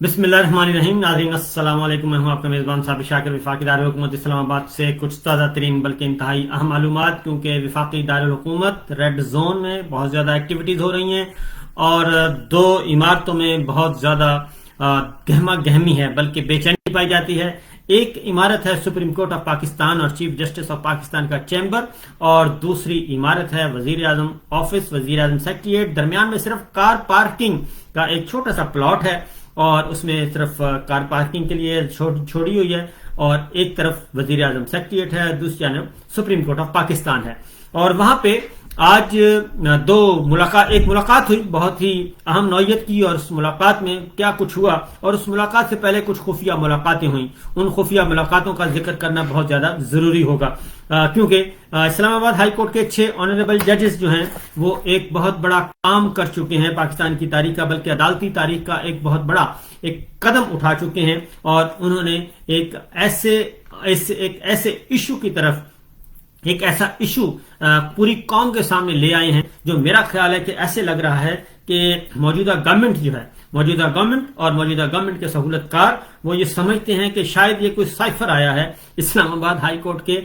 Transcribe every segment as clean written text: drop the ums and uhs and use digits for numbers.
बिस्मिल्लाहिर्रहमानिर्रहीम। नाज़रीन अस्सलाम वालेकुम। मैं हूं आपका मेज़बान साबिर शाकिर वफाकी दारुल हुकूमत इस्लामाबाद से कुछ ताज़ा तरीन बल्कि इंतहाई अहम मालूमात, क्योंकि वफाकी दारुल हुकूमत रेड जोन में बहुत ज़्यादा एक्टिविटीज़ हो रही हैं और दो इमारतों में बहुत ज़्यादा गहमा गहमी है, बल्कि बेचैनी पाई जाती है। एक इमारत है सुप्रीम कोर्ट ऑफ पाकिस्तान और चीफ जस्टिस ऑफ पाकिस्तान का चैम्बर, और दूसरी इमारत है वजीर आजम ऑफिस, वजीर आजम सेक्रेटेरिएट। दरमियान में सिर्फ कार पार्किंग का एक छोटा सा प्लॉट है और उसमें सिर्फ कार पार्किंग के लिए छोड़ी हुई है, और एक तरफ वजीर आजम सेक्रेटेरिएट है, दूसरी जानब सुप्रीम कोर्ट ऑफ पाकिस्तान है। और वहां पे आज एक मुलाकात हुई बहुत ही अहम नौयत की, और उस मुलाकात में क्या कुछ हुआ, और उस मुलाकात से पहले कुछ खुफिया मुलाकातें हुई। उन खुफिया मुलाकातों का जिक्र करना बहुत ज्यादा जरूरी होगा, क्योंकि इस्लामाबाद हाई कोर्ट के 6 ऑनरेबल जजेस जो हैं वो एक बहुत बड़ा काम कर चुके हैं पाकिस्तान की तारीख का, बल्कि अदालती तारीख का एक बहुत बड़ा एक कदम उठा चुके हैं। और उन्होंने एक ऐसे इशू की तरफ, एक ऐसा इशू पूरी कौम के सामने ले आए हैं जो मेरा ख्याल है कि ऐसे लग रहा है कि मौजूदा गवर्नमेंट और मौजूदा गवर्नमेंट के सहूलतकार वो ये समझते हैं कि शायद ये कोई साइफर आया है। इस्लामाबाद हाई कोर्ट के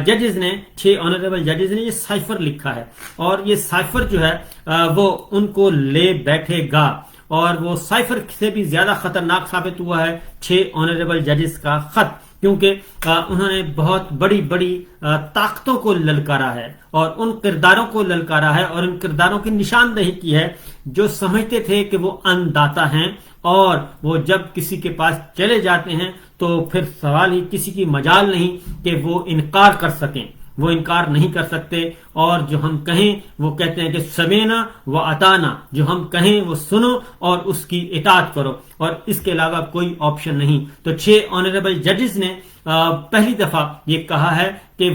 जजेस ने, 6 ऑनरेबल जजेस ने ये साइफर लिखा है, और ये साइफर जो है वो उनको ले बैठेगा, और वो साइफर से भी ज्यादा खतरनाक साबित हुआ है 6 ऑनरेबल जजेस का खत, क्योंकि उन्होंने बहुत बड़ी बड़ी ताकतों को ललकारा है और उन किरदारों को ललकारा है और उन किरदारों की निशानदेही की है जो समझते थे कि वो अन्नदाता हैं, और वो जब किसी के पास चले जाते हैं तो फिर सवाल ही किसी की मजाल नहीं कि वो इनकार कर सकें। वो इनकार नहीं कर सकते, और जो हम कहें वो कहते हैं कि समेना व अताना, जो हम कहें वो सुनो और उसकी इताअत करो, और इसके अलावा कोई ऑप्शन नहीं। तो 6 ऑनरेबल जजेस ने पहली दफा ये कहा है कि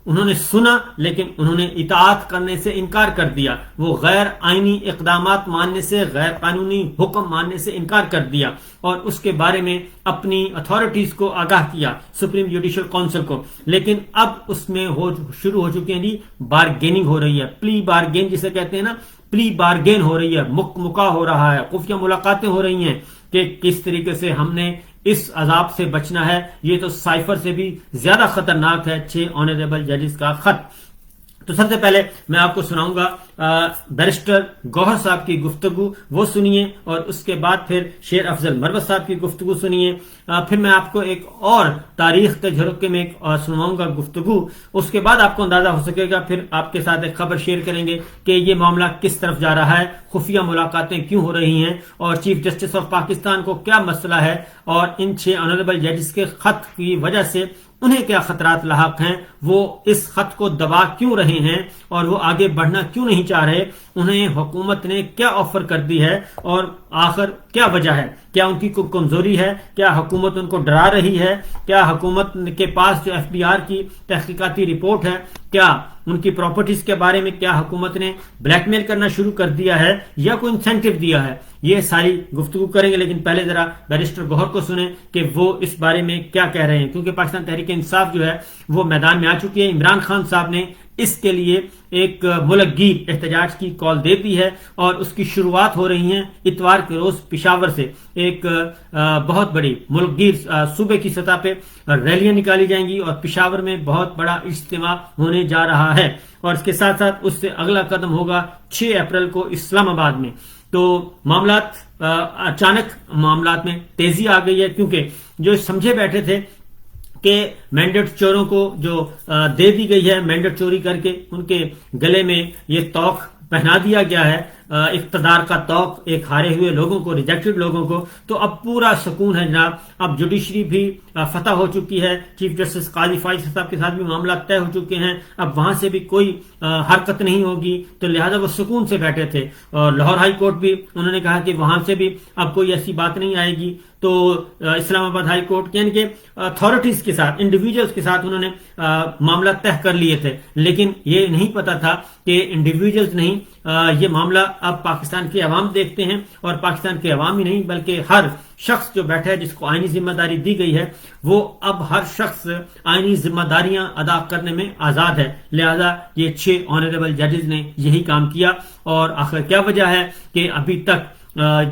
उन्होंने सुना लेकिन उन्होंने इताअत करने से इनकार कर दिया। वो गैर आईनी इकदामात मानने से, गैर कानूनी हुक्म मानने से इनकार कर दिया, और उसके बारे में अपनी अथॉरिटीज को आगाह किया, सुप्रीम जुडिशल काउंसिल को। लेकिन अब उसमें शुरू हो चुकी है जी बारगेनिंग हो रही है, प्ली बारगेन जिसे कहते हैं ना, प्ली बारगेन हो रही है, मुक्का हो रहा है, खुफिया मुलाकातें हो रही हैं कि किस तरीके से हमने इस अजाब से बचना है। ये तो साइफर से भी ज्यादा खतरनाक है 6 ऑनरेबल जजेस का खत। तो सबसे पहले मैं आपको सुनाऊंगा बैरिस्टर गौहर साहब की गुफ्तगू, वो सुनिए, और उसके बाद फिर शेर अफजल मरवत साहब की गुफ्तगू सुनिए। फिर मैं आपको एक और तारीख के झरोके में एक सुनाऊंगा गुफ्तगू, उसके बाद आपको अंदाजा हो सकेगा। फिर आपके साथ एक खबर शेयर करेंगे कि ये मामला किस तरफ जा रहा है, खुफिया मुलाकातें क्यों हो रही हैं, और चीफ जस्टिस ऑफ पाकिस्तान को क्या मसला है, और इन 6 ऑनरेबल जजेस के खत की वजह से उन्हें क्या खतरात लाहक हैं, वो इस खत को दबा क्यों रहे हैं, और वो आगे बढ़ना क्यों नहीं चाह रहे, उन्हें हुकूमत ने क्या ऑफर कर दी है, और आखिर क्या वजह है, क्या उनकी कोई कमजोरी है, क्या हुकूमत उनको डरा रही है, क्या हुकूमत के पास जो FBR की तहकीकाती रिपोर्ट है, क्या उनकी प्रॉपर्टीज के बारे में क्या हुकूमत ने ब्लैकमेल करना शुरू कर दिया है या कोई इंसेंटिव दिया है, ये सारी गुफ्तगू करेंगे। लेकिन पहले जरा बैरिस्टर गौहर को सुने कि वो इस बारे में क्या कह रहे हैं, क्योंकि पाकिस्तान तहरीक इंसाफ जो है वो मैदान में आ चुकी है। इमरान खान साहब ने इसके लिए एक मुल्कगीर एहतजाज की कॉल दे दी है, और उसकी शुरुआत हो रही है इतवार के रोज पिशावर से। एक बहुत बड़ी मुल्कगीर सूबे की सतह पे रैलियां निकाली जाएंगी, और पिशावर में बहुत बड़ा इज्तिमा होने जा रहा है, और इसके साथ साथ उससे अगला कदम होगा 6 अप्रैल को इस्लामाबाद में। तो मामलात अचानक मामलात में तेजी आ गई है, क्योंकि जो समझे बैठे थे कि मैंडेट चोरों को जो दे दी गई है, मैंडेट चोरी करके उनके गले में ये तौक पहना दिया गया है, इक्तदार का तौक एक हारे हुए लोगों को, रिजेक्टेड लोगों को, तो अब पूरा सुकून है जनाब। अब जुडिशरी भी फतह हो चुकी है, चीफ जस्टिस काजी फाइज साहब के साथ भी मामला तय हो चुके हैं, अब वहां से भी कोई हरकत नहीं होगी, तो लिहाजा वो सुकून से बैठे थे। और लाहौर हाई कोर्ट भी उन्होंने कहा कि वहां से भी अब कोई ऐसी बात नहीं आएगी। तो इस्लामाबाद हाई कोर्ट यानी कि अथॉरिटीज के साथ, इंडिविजुअल्स के साथ उन्होंने मामला तय कर लिए थे, लेकिन ये नहीं पता था कि इंडिविजुअल्स नहीं, ये मामला अब पाकिस्तान के अवाम देखते हैं, और पाकिस्तान के अवाम ही नहीं बल्कि हर शख्स जो बैठा है जिसको आईनी जिम्मेदारी दी गई है, वो अब हर शख्स आईनी जिम्मेदारियां अदा करने में आजाद है। लिहाजा ये 6 ऑनरेबल जजेस ने यही काम किया। और आखिर क्या वजह है कि अभी तक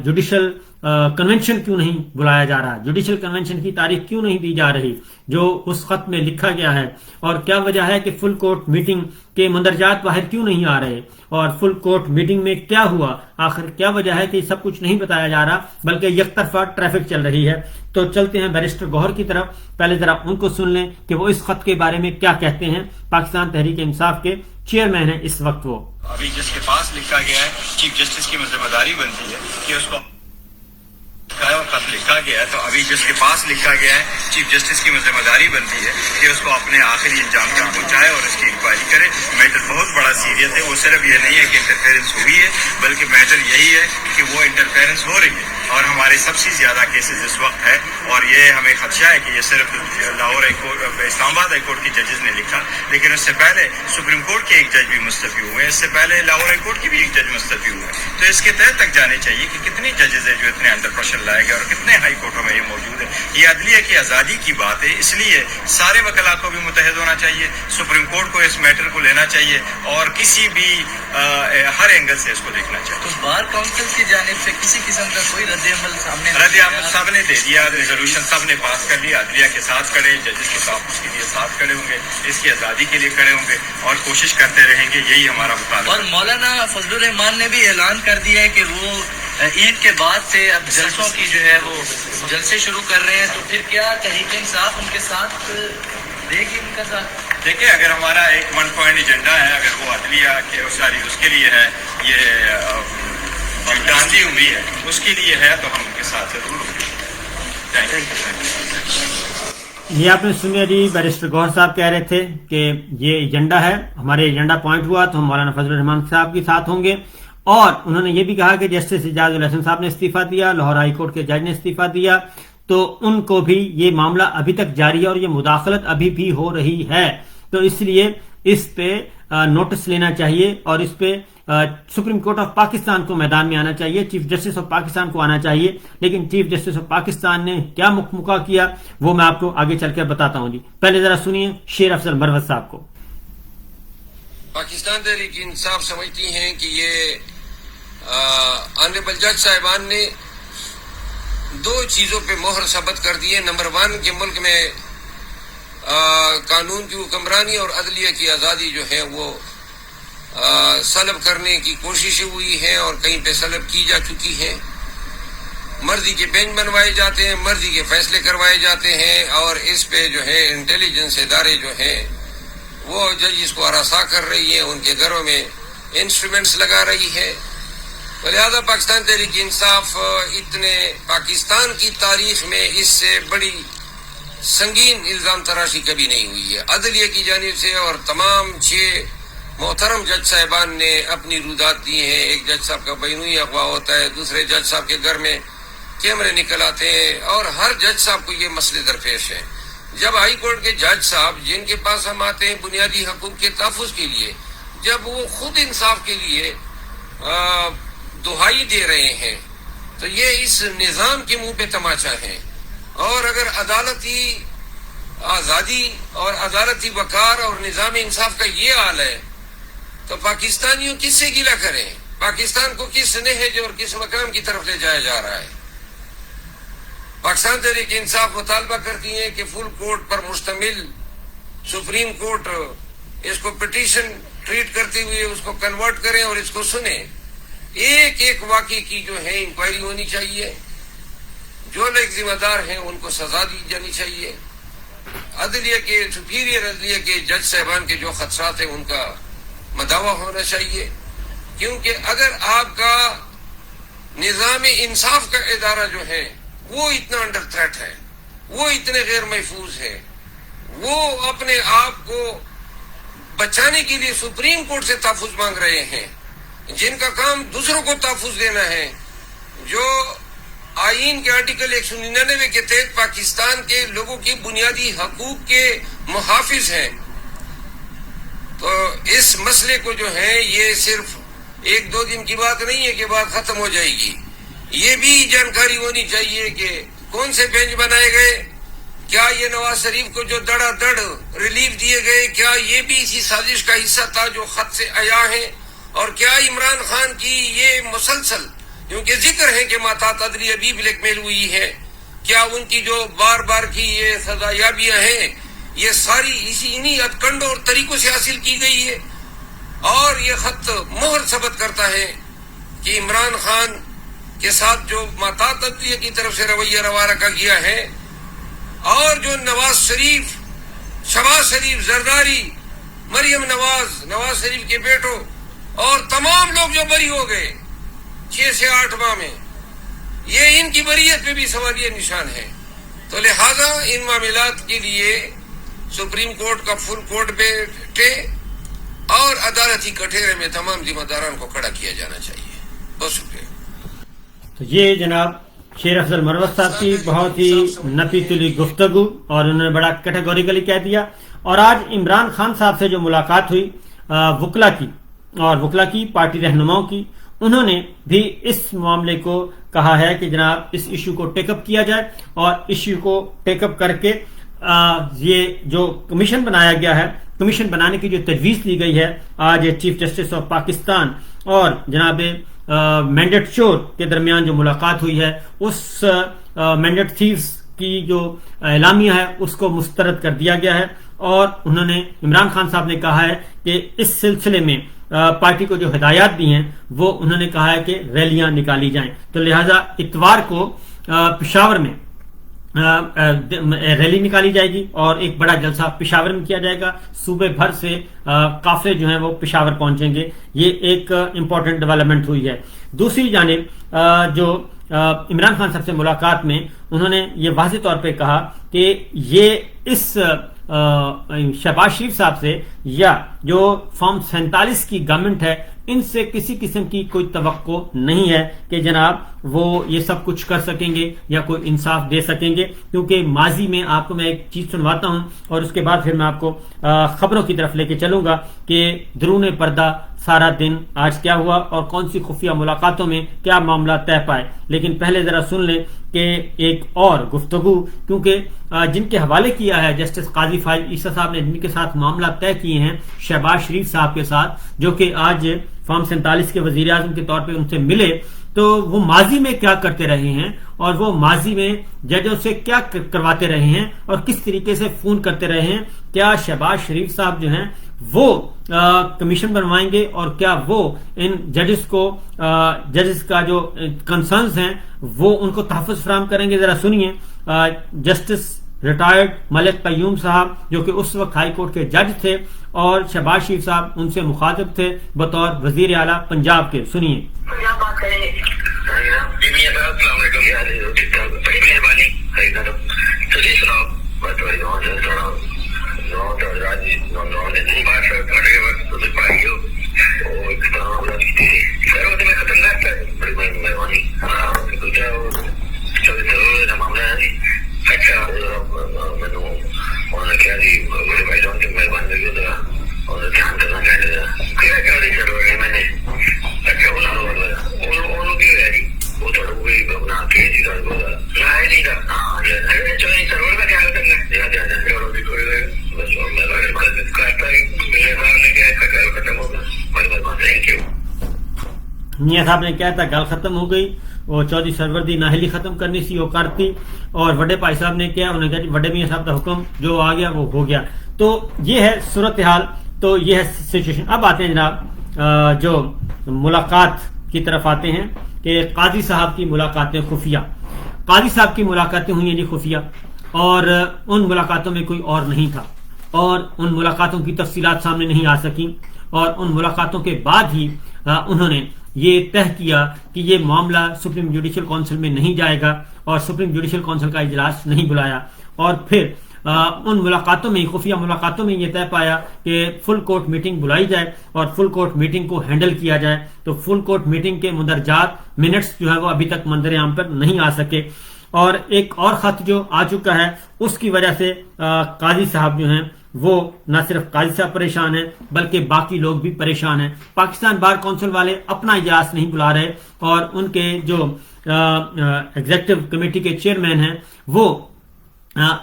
जुडिशल کنونشن کیوں نہیں بلایا جا رہا, جوڈیشل کنونشن کی تاریخ کیوں نہیں دی جا رہی جو اس خط میں لکھا گیا ہے, اور کیا وجہ ہے کہ فل کورٹ میٹنگ کے مندرجات باہر کیوں نہیں آ رہے, اور فل کورٹ میٹنگ میں کیا ہوا, آخر کیا وجہ ہے کہ سب کچھ نہیں بتایا جا رہا بلکہ یک طرفہ ٹریفک چل رہی ہے. تو چلتے ہیں بیرسٹر گوہر کی طرف, پہلے ذرا ان کو سن لیں کہ وہ اس خط کے بارے میں کیا کہتے ہیں. پاکستان تحریک انصاف کے چیئرمین ہیں اس وقت. وہ ابھی جس کے پاس لکھا گیا ہے چیف جسٹس کی ذمہ داری بنتی ہے کہ اس کو خط لکھا گیا ہے, تو ابھی جس کے پاس لکھا گیا ہے چیف جسٹس کی ذمہ داری بنتی ہے کہ اس کو اپنے آخری انجام تک پہنچائے اور اس کی انکوائری کرے. میٹر بہت بڑا سیریس ہے, وہ صرف یہ نہیں ہے کہ انٹرفیئرنس ہوئی ہے بلکہ میٹر یہی ہے کہ وہ انٹرفیئرنس ہو رہی ہے, اور ہمارے سب سے زیادہ کیسز اس وقت ہے, اور یہ ہمیں خدشہ ہے کہ یہ صرف لاہور ہائی کورٹ, اسلام آباد ہائی کورٹ کی ججز نے لکھا, لیکن اس سے پہلے سپریم کورٹ کے ایک جج بھی مستعفی ہوئے, اس سے پہلے لاہور ہائی کورٹ کی بھی ایک جج مستعفی ہوئے. تو اس کے تحت تک جانے چاہیے کہ کتنی ججز ہیں جو اتنے انڈر پریشر لائے گئے اور کتنے ہائی کورٹوں میں یہ موجود ہے. یہ عدلیہ کی آزادی کی بات ہے, اس لیے سارے وکلاء کو بھی متحد ہونا چاہیے, سپریم کورٹ کو اس میٹر کو لینا چاہیے اور کسی بھی ہر اینگل سے اس کو دیکھنا چاہیے. تو بار کونسل کی جانب سے کسی قسم کا کوئی رد عمل سامنے سب نے دے دیا, ریزولوشن سب نے پاس کر لیا, عدلیہ کے ساتھ کھڑے, ججز کے تحفظ کے لیے ساتھ کھڑے ہوں گے, اس کی آزادی کے لیے کھڑے ہوں گے اور کوشش کرتے رہیں گے, یہی ہمارا مطالبہ. اور مولانا فضل الرحمان نے بھی اعلان کر دیا ہے کہ وہ عید کے بعد سے اب جلسوں کی جو ہے وہ جلسے شروع کر رہے ہیں, تو پھر کیا تحریک انصاف ان کے ساتھ دے گی ان کا ساتھ؟ دیکھیں, اگر ہمارا ایک 1 پوائنٹ ایجنڈا ہے, اگر وہ عدلیہ کے ساری اس کے لیے ہے, یہ گاندھی ہوئی ہے اس کے لیے ہے, تو ہم ان کے ساتھ ضرور ہوں گے. یہ آپ نے سنیا جی, بیرسٹر گوہر صاحب کہہ رہے تھے کہ یہ ایجنڈا ہے, ہمارے ایجنڈا پوائنٹ ہوا تو ہم مولانا فضل الرحمان صاحب کے ساتھ ہوں گے. اور انہوں نے یہ بھی کہا کہ جسٹس اعجاز الحسن صاحب نے استعفیٰ دیا, لاہور ہائی کورٹ کے جج نے استعفیٰ دیا, تو ان کو بھی یہ معاملہ ابھی تک جاری ہے اور یہ مداخلت ابھی بھی ہو رہی ہے, تو اس لیے اس پہ نوٹس لینا چاہیے اور اس پہ سپریم کورٹ آف پاکستان کو میدان میں آنا چاہیے, چیف جسٹس آف پاکستان کو آنا چاہیے. لیکن چیف جسٹس آف پاکستان نے کیا مکمکہ کیا وہ میں آپ کو آگے چل کر بتاتا ہوں. جی پہلے ذرا سنیے شیر افضل مروت صاحب کو. پاکستان تحریک انصاف سمجھتی ہیں کہ یہ آنریبل جج صاحبان نے 2 چیزوں پہ مہر ثبت کر دی ہے. نمبر 1 کہ ملک میں قانون کی حکمرانی اور عدلیہ کی آزادی جو ہے وہ سلب کرنے کی کوششیں ہوئی ہیں اور کہیں پہ سلب کی جا چکی ہے. مرضی کے بینچ بنوائے جاتے ہیں, مرضی کے فیصلے کروائے جاتے ہیں, اور اس پہ جو ہے انٹیلیجنس ادارے جو ہیں وہ ججز کو ہراساں کر رہی ہے, ان کے گھروں میں انسٹرومنٹس لگا رہی ہے. لہٰذا پاکستان تحریک انصاف اتنے پاکستان کی تاریخ میں اس سے بڑی سنگین الزام تراشی کبھی نہیں ہوئی ہے عدلیہ کی جانب سے, اور تمام 6 محترم جج صاحبان نے اپنی رودات دی ہیں. ایک جج صاحب کا بینوئی اغوا ہوتا ہے, دوسرے جج صاحب کے گھر میں کیمرے نکل آتے ہیں, اور ہر جج صاحب کو یہ مسئلے درپیش ہیں. جب ہائی کورٹ کے جج صاحب جن کے پاس ہم آتے ہیں بنیادی حقوق کے تحفظ کے لیے, جب وہ خود انصاف کے لیے دہائی دے رہے ہیں, تو یہ اس نظام کے منہ پہ تماچا ہے. اور اگر عدالتی آزادی اور عدالتی وقار اور نظام انصاف کا یہ حال ہے تو پاکستانیوں کس سے گلہ کریں؟ پاکستان کو کس نہج اور کس مقام کی طرف لے جایا جا رہا ہے؟ پاکستان تحریک انصاف مطالبہ کرتی ہے کہ فل کورٹ پر مشتمل سپریم کورٹ اس کو پٹیشن ٹریٹ کرتے ہوئے اس کو کنورٹ کریں اور اس کو سنیں. ایک ایک واقعے کی جو ہے انکوائری ہونی چاہیے, جو لوگ ذمہ دار ہیں ان کو سزا دی جانی چاہیے. عدلیہ کے سپیریئر عدلیہ کے جج صاحبان کے جو خدشات ہیں ان کا مداوع ہونا چاہیے, کیونکہ اگر آپ کا نظام انصاف کا ادارہ جو ہے وہ اتنا انڈر تھریٹ ہے, وہ اتنے غیر محفوظ ہے, وہ اپنے آپ کو بچانے کے لیے سپریم کورٹ سے تحفظ مانگ رہے ہیں, جن کا کام دوسروں کو تحفظ دینا ہے, جو آئین کے آرٹیکل 199 کے تحت پاکستان کے لوگوں کی بنیادی حقوق کے محافظ ہیں. تو اس مسئلے کو جو ہے یہ صرف 1-2 دن کی بات نہیں ہے کہ بات ختم ہو جائے گی. یہ بھی جانکاری ہونی چاہیے کہ کون سے بینچ بنائے گئے, کیا یہ نواز شریف کو جو دڑا دڑ ریلیف دیے گئے کیا یہ بھی اسی سازش کا حصہ تھا جو خط سے عیاں ہے, اور کیا عمران خان کی یہ مسلسل क्योंकि जिक्र है कि माता तदरी अभी ब्लैकमेल हुई है, क्या उनकी जो बार बार की ये सजायाबियां हैं ये सारी इन्हीं हथकंडों और तरीकों से हासिल की गई है। और ये खत मोहर सबत करता है कि इमरान खान के साथ जो माता तदरी की तरफ से रवैया रवा रखा गया है और जो नवाज शरीफ, शहबाज शरीफ, जरदारी, मरियम नवाज शरीफ के बेटों और तमाम लोग जो बरी हो गए 6 से 8 माह में, ये इनकी बरीयत पे भी सवालिया निशान है। तो लिहाजा इन मामलात के लिए सुप्रीम कोर्ट का फुल कोर्ट बैठे और अदालती कठेरे में तमाम जिम्मेदारान को खड़ा किया जाना चाहिए। बहुत शुक्रिया। तो ये जनाब शेर अफजल मरवत साहब की बहुत ही नपी तुली गुफ्तगू, और उन्होंने बड़ा कैटेगोरिकली कह दिया। और आज इमरान खान साहब से जो मुलाकात हुई वकला की, और वकला की पार्टी रहनुमाओं की, उन्होंने भी इस मामले को कहा है कि जनाब इस इशू को टेकअप किया जाए, और इशू को टेकअप करके ये जो कमीशन बनाया गया है, कमीशन बनाने की जो तजवीज ली गई है आज चीफ जस्टिस ऑफ पाकिस्तान और जनाब मैंडेट चोर के दरमियान जो मुलाकात हुई है, उस मैंडेट थीव्स की जो एलामिया है उसको मुस्तरद कर दिया गया है। और उन्होंने इमरान खान साहब ने कहा है कि इस सिलसिले में पार्टी को जो हिदायत दी हैं वो उन्होंने कहा है कि रैलियां निकाली जाएं। तो लिहाजा इतवार को पेशावर में रैली निकाली जाएगी और एक बड़ा जलसा पेशावर में किया जाएगा। सूबे भर से काफिले जो हैं वो पेशावर पहुंचेंगे। ये एक इम्पोर्टेंट डेवलपमेंट हुई है। दूसरी जानिब जो इमरान खान साहब से मुलाकात में उन्होंने ये वाज़ेह तौर पे कहा कि ये इस शहबाज शरीफ साहब से या जो फॉर्म 47 की गवर्नमेंट है इनसे किसी किस्म की कोई तवक्को नहीं है कि जनाब वो ये सब कुछ कर सकेंगे या कोई इंसाफ दे सकेंगे। क्योंकि माजी में आपको मैं एक चीज सुनवाता हूं और उसके बाद फिर मैं आपको खबरों की तरफ लेके चलूंगा कि दरूने पर्दा सारा दिन आज क्या हुआ और कौन सी खुफिया मुलाकातों में क्या मामला तय पाए। लेकिन पहले जरा सुन लें कि एक और गुफ्तगू, क्योंकि जिनके हवाले किया है जस्टिस काजी फाइज ईसा साहब ने, जिनके साथ मामला तय किए हैं शहबाज शरीफ साहब के साथ, जो कि आज फॉर्म 47 के वजीर आजम के तौर पे उनसे मिले, तो वो माजी में क्या करते रहे हैं और वो माजी में जजों से क्या करवाते रहे हैं और किस तरीके से फोन करते रहे हैं। क्या शहबाज शरीफ साहब जो हैं वो कमीशन बनवाएंगे और क्या वो इन जजेस को जजेस का जो कंसर्न्स हैं वो उनको तहफ़्फ़ुज़ फराहम करेंगे। जरा सुनिए जस्टिस रिटायर्ड मलिक कय्यूम साहब जो कि उस वक्त हाई कोर्ट के जज थे और शहबाज शरीफ साहब उनसे मुखातिब थे बतौर वजीर आला पंजाब के। सुनिए। मियाँ साहब ने कहा था गल खत्म हो गई, वो चौधरी सरवर दी नाहली खत्म करनी सी वो करती, और वड्डे भाई साहब ने क्या, उन्होंने कहा वड्डे मियाँ साहब का हुक्म जो आ गया वो हो गया। तो ये है सूरत हाल, तो ये है सिचुएशन। अब आते हैं जनाब जो मुलाकात की तरफ आते हैं कि काजी साहब की मुलाकातें खुफिया। काजी साहब की मुलाकातें हुई जी खुफिया, और उन मुलाकातों में कोई और नहीं था और उन मुलाकातों की तफसीलात सामने नहीं आ सकी, और उन मुलाकातों के बाद ही उन्होंने ये तय किया कि ये मामला सुप्रीम जुडिशियल काउंसिल में नहीं जाएगा और सुप्रीम जुडिशियल काउंसिल का इजलास नहीं बुलाया। और फिर उन मुलाकातों में, खुफिया मुलाकातों में ये तय पाया कि फुल कोर्ट मीटिंग बुलाई जाए और फुल कोर्ट मीटिंग को हैंडल किया जाए। तो फुल कोर्ट मीटिंग के मुंदरजात मिनट्स जो है वो अभी तक मंजर आम पर नहीं आ सके, और एक और खत जो आ चुका है उसकी वजह से काजी साहब जो हैं वो न सिर्फ काजी साहब परेशान हैं बल्कि बाकी लोग भी परेशान हैं। पाकिस्तान बार काउंसिल वाले अपना इजलास नहीं बुला रहे और उनके जो एग्जीक्यूटिव कमेटी के चेयरमैन हैं वो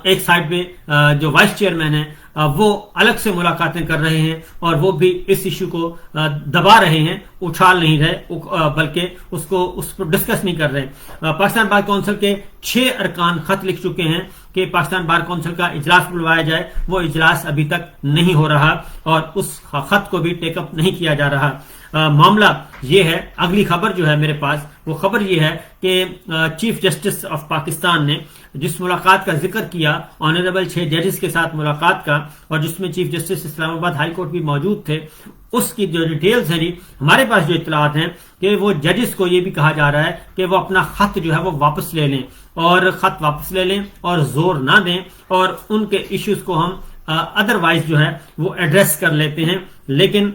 एक साइड पे जो वाइस चेयरमैन है وہ الگ سے ملاقاتیں کر رہے ہیں اور وہ بھی اس ایشو کو دبا رہے ہیں, اچھال نہیں رہے, بلکہ اس پر ڈسکس نہیں کر رہے. پاکستان بار کونسل کے 6 ارکان خط لکھ چکے ہیں کہ پاکستان بار کونسل کا اجلاس بلوایا جائے. وہ اجلاس ابھی تک نہیں ہو رہا اور اس خط کو بھی ٹیک اپ نہیں کیا جا رہا. معاملہ یہ ہے, اگلی خبر جو ہے میرے پاس وہ خبر یہ ہے کہ چیف جسٹس آف پاکستان نے جس ملاقات کا ذکر کیا, آنریبل 6 ججز کے ساتھ ملاقات کا, اور جس میں چیف جسٹس اسلام آباد ہائی کورٹ بھی موجود تھے, اس کی جو ڈیٹیلز ہیں جی ہمارے پاس جو اطلاعات ہیں کہ وہ ججز کو یہ بھی کہا جا رہا ہے کہ وہ اپنا خط جو ہے وہ واپس لے لیں, اور خط واپس لے لیں اور زور نہ دیں, اور ان کے ایشوز کو ہم ادروائز جو ہے وہ ایڈریس کر لیتے ہیں. لیکن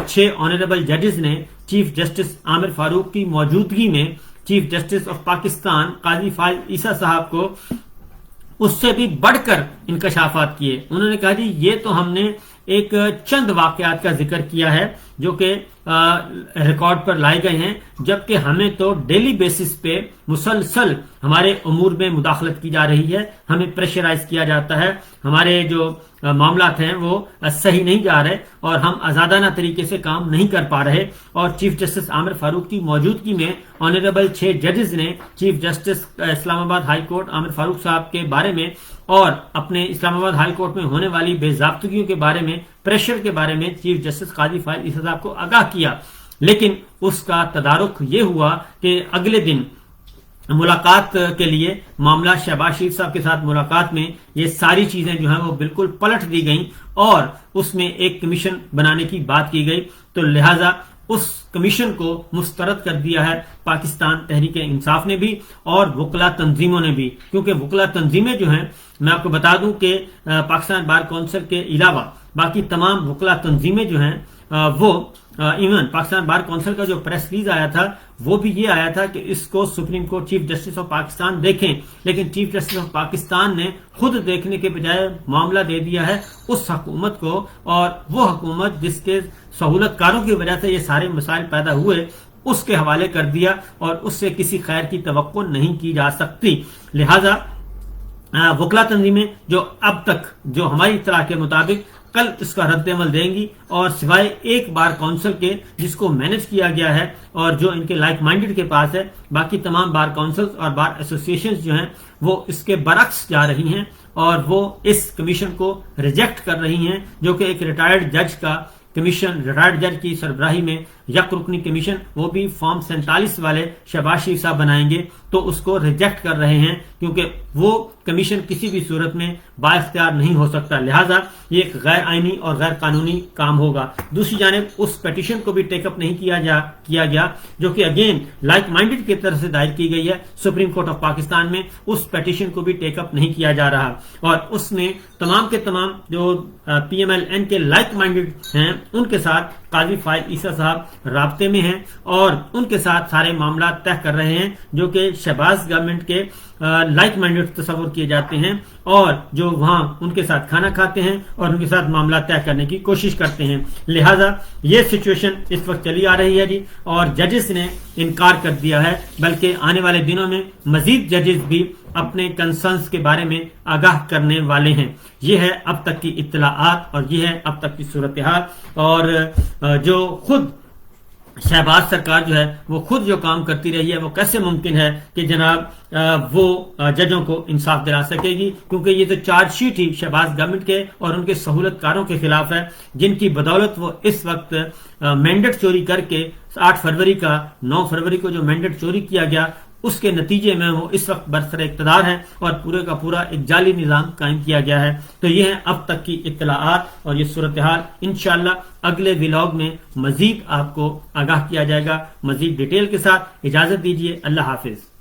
6 آنریبل ججز نے چیف جسٹس عامر فاروق کی موجودگی میں چیف جسٹس آف پاکستان قاضی فائز عیسیٰ صاحب کو اس سے بھی بڑھ کر انکشافات کیے. انہوں نے کہا جی یہ تو ہم نے ایک چند واقعات کا ذکر کیا ہے جو کہ ریکارڈ پر لائے گئے ہیں, جبکہ ہمیں تو ڈیلی بیسس پہ مسلسل ہمارے امور میں مداخلت کی جا رہی ہے, ہمیں پریشرائز کیا جاتا ہے, ہمارے جو معاملات ہیں وہ صحیح نہیں جا رہے اور ہم آزادانہ طریقے سے کام نہیں کر پا رہے. اور چیف جسٹس عامر فاروق کی موجودگی میں آنریبل 6 ججز نے چیف جسٹس اسلام آباد ہائی کورٹ عامر فاروق صاحب کے بارے میں اور اپنے اسلام آباد ہائی کورٹ میں ہونے والی بے ضابطگیوں کے بارے میں, پریشر کے بارے میں چیف جسٹس قاضی فائز عیسیٰ صاحب کو آگاہ کیا. لیکن اس کا تدارک یہ ہوا کہ اگلے دن ملاقات کے لیے معاملہ شہباز شریف صاحب کے ساتھ ملاقات میں یہ ساری چیزیں جو ہیں وہ بالکل پلٹ دی گئیں اور اس میں ایک کمیشن بنانے کی بات کی گئی. تو لہٰذا اس کمیشن کو مسترد کر دیا ہے پاکستان تحریک انصاف نے بھی اور وکلا تنظیموں نے بھی, کیونکہ وکلا تنظیمیں جو ہیں, میں آپ کو بتا دوں کہ پاکستان بار کونسل کے علاوہ باقی تمام وکلا تنظیمیں جو ہیں وہ ایون پاکستان بار کونسل کا جو پریس ریلیز آیا تھا وہ بھی یہ آیا تھا کہ اس کو supreme court chief justice of Pakistan دیکھیں, لیکن چیف جسٹس آف پاکستان نے خود دیکھنے کے بجائے معاملہ دے دیا ہے اس حکومت کو, اور وہ حکومت جس کے سہولت کاروں کی وجہ سے یہ سارے مسائل پیدا ہوئے اس کے حوالے کر دیا, اور اس سے کسی خیر کی توقع نہیں کی جا سکتی. لہذا وکلا تنظیمیں جو اب تک جو ہماری اطلاع کے مطابق کل اس کا رد عمل دیں گی, اور سوائے ایک بار کونسل کے جس کو مینج کیا گیا ہے اور جو ان کے لائک مائنڈڈ کے پاس ہے, باقی تمام بار کونسلز اور بار ایسوسیشنز جو ہیں وہ اس کے برعکس جا رہی ہیں اور وہ اس کمیشن کو ریجیکٹ کر رہی ہیں, جو کہ ایک ریٹائرڈ جج کا کمیشن, ریٹائرڈ جج کی سربراہی میں یک رکنی کمیشن, وہ بھی فارم 47 والے شہباز شریف صاحب بنائیں گے, تو اس کو ریجیکٹ کر رہے ہیں کیونکہ وہ کمیشن کسی بھی صورت میں با اختیار نہیں ہو سکتا. لہٰذا یہ ایک غیر آئینی اور غیر قانونی کام ہوگا. دوسری جانب اس پیٹیشن کو بھی ٹیک اپ نہیں کیا گیا جو کہ اگین لائک مائنڈڈ کی طرف سے دائر کی گئی ہے سپریم کورٹ آف پاکستان میں, اس پیٹیشن کو بھی ٹیک اپ نہیں کیا جا رہا, اور اس میں تمام کے تمام جو PMLN کے لائک مائنڈڈ ہیں ان کے ساتھ قاضی فائز عیسیٰ صاحب رابطے میں ہیں اور ان کے ساتھ سارے معاملات طے کر رہے ہیں جو کہ شہباز گورنمنٹ کے لائک مائنڈڈ تصور کیے جاتے ہیں اور جو وہاں ان کے ساتھ کھانا کھاتے ہیں اور ان کے ساتھ معاملات طے کرنے کی کوشش کرتے ہیں. لہٰذا یہ سچویشن اس وقت چلی آ رہی ہے جی, اور ججز نے انکار کر دیا ہے, بلکہ آنے والے دنوں میں مزید ججز بھی اپنے کنسرنز کے بارے میں آگاہ کرنے والے ہیں. یہ ہے اب تک کی اطلاعات اور یہ ہے اب تک کی صورتحال, اور جو خود شہباز سرکار جو ہے وہ خود جو کام کرتی رہی ہے وہ کیسے ممکن ہے کہ جناب وہ ججوں کو انصاف دلا سکے گی, کیونکہ یہ تو چارج شیٹ ہی شہباز گورنمنٹ کے اور ان کے سہولت کاروں کے خلاف ہے, جن کی بدولت وہ اس وقت مینڈیٹ چوری کر کے 8 فروری کا 9 فروری کو جو مینڈیٹ چوری کیا گیا اس کے نتیجے میں وہ اس وقت برسر اقتدار ہیں اور پورے کا پورا ایک جعلی نظام قائم کیا گیا ہے. تو یہ ہیں اب تک کی اطلاعات اور یہ صورتحال. انشاءاللہ اگلے ولاگ میں مزید آپ کو آگاہ کیا جائے گا مزید ڈیٹیل کے ساتھ. اجازت دیجیے, اللہ حافظ.